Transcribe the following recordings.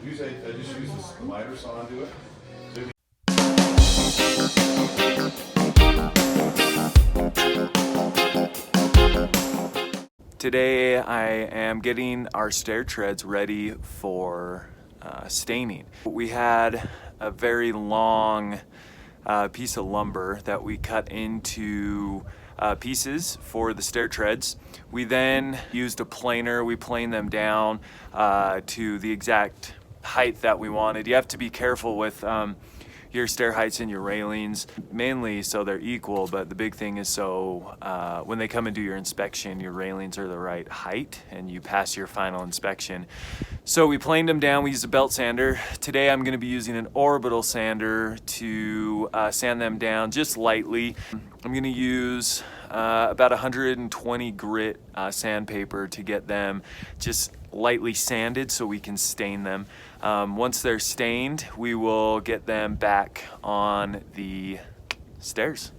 Usually I just use this miter saw and do it. Today I am getting our stair treads ready for staining. We had a very long piece of lumber that we cut into pieces for the stair treads. We then used a planer. We planed them down to the exact height that we wanted. You have to be careful with your stair heights and your railings, mainly so they're equal, but the big thing is so when they come and do your inspection, your railings are the right height and you pass your final inspection. So we planed them down, we used a belt sander. Today I'm gonna be using an orbital sander to sand them down just lightly. I'm gonna use about 120 grit sandpaper to get them just lightly sanded so we can stain them. Once they're stained, we will get them back on the stairs.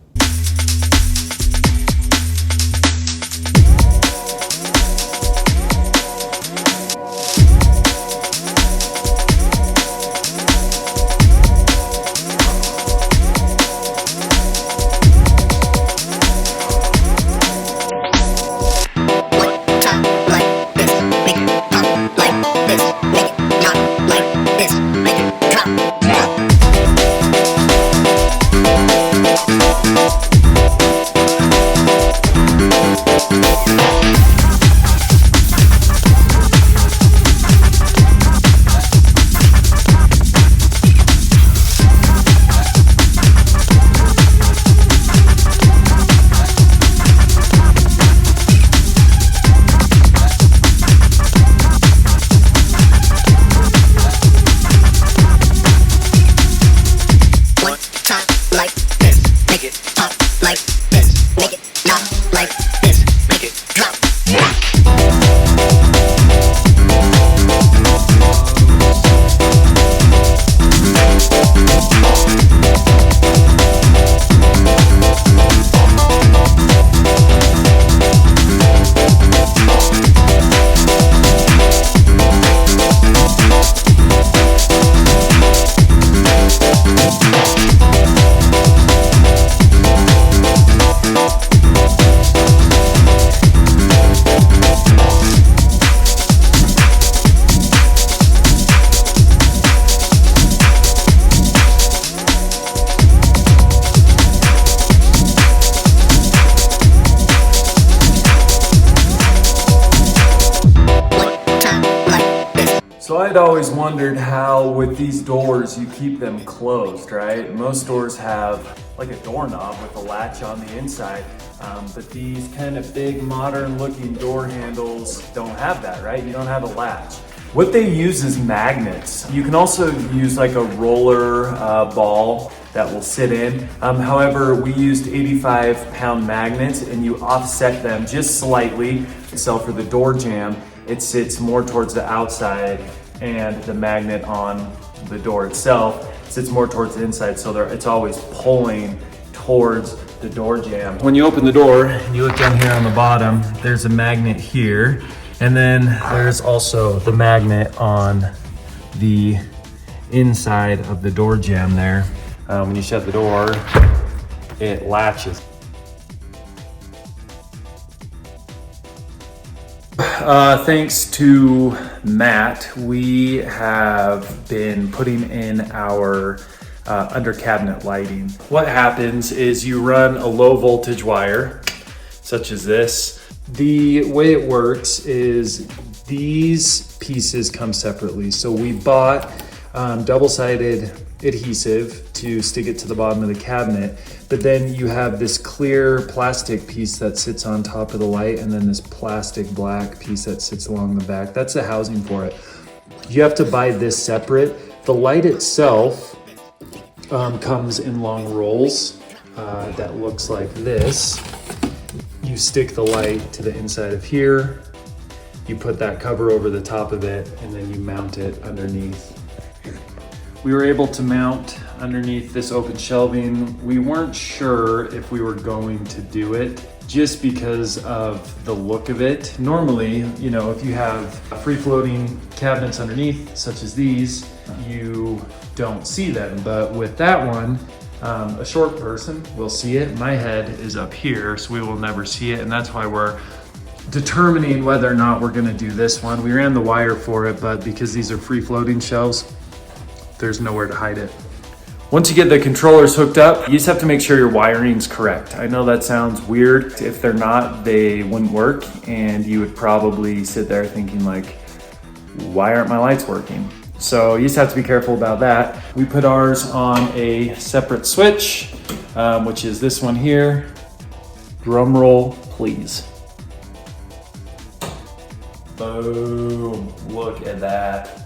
So I'd always wondered how with these doors you keep them closed, right? Most doors have like a doorknob with a latch on the inside, but these kind of big modern looking door handles don't have that, right? You don't have a latch. What they use is magnets. You can also use like a roller ball that will sit in. However, we used 85-pound magnets and you offset them just slightly. So for the door jamb, it sits more towards the outside and the magnet on the door itself sits more towards the inside, so it's always pulling towards the door jamb. When you open the door and you look down here on the bottom, there's a magnet here, and then there's also the magnet on the inside of the door jamb there. When you shut the door, it latches. Thanks to Matt, we have been putting in our under cabinet lighting. What happens is you run a low voltage wire, such as this. The way it works is these pieces come separately. So we bought double-sided adhesive to stick it to the bottom of the cabinet, but then you have this clear plastic piece that sits on top of the light, and then this plastic black piece that sits along the back. That's the housing for it. You have to buy this separate. The light itself comes in long rolls that looks like this. You stick the light to the inside of here, you put that cover over the top of it, and then you mount it underneath. We were able to mount underneath this open shelving. We weren't sure if we were going to do it just because of the look of it. Normally, you know, if you have free-floating cabinets underneath, such as these, you don't see them. But with that one, a short person will see it. My head is up here, so we will never see it. And that's why we're determining whether or not we're gonna do this one. We ran the wire for it, but because these are free-floating shelves, there's nowhere to hide it. Once you get the controllers hooked up, you just have to make sure your wiring's correct. I know that sounds weird. If they're not, they wouldn't work, and you would probably sit there thinking like, why aren't my lights working? So you just have to be careful about that. We put ours on a separate switch, which is this one here. Drum roll, please. Boom, look at that.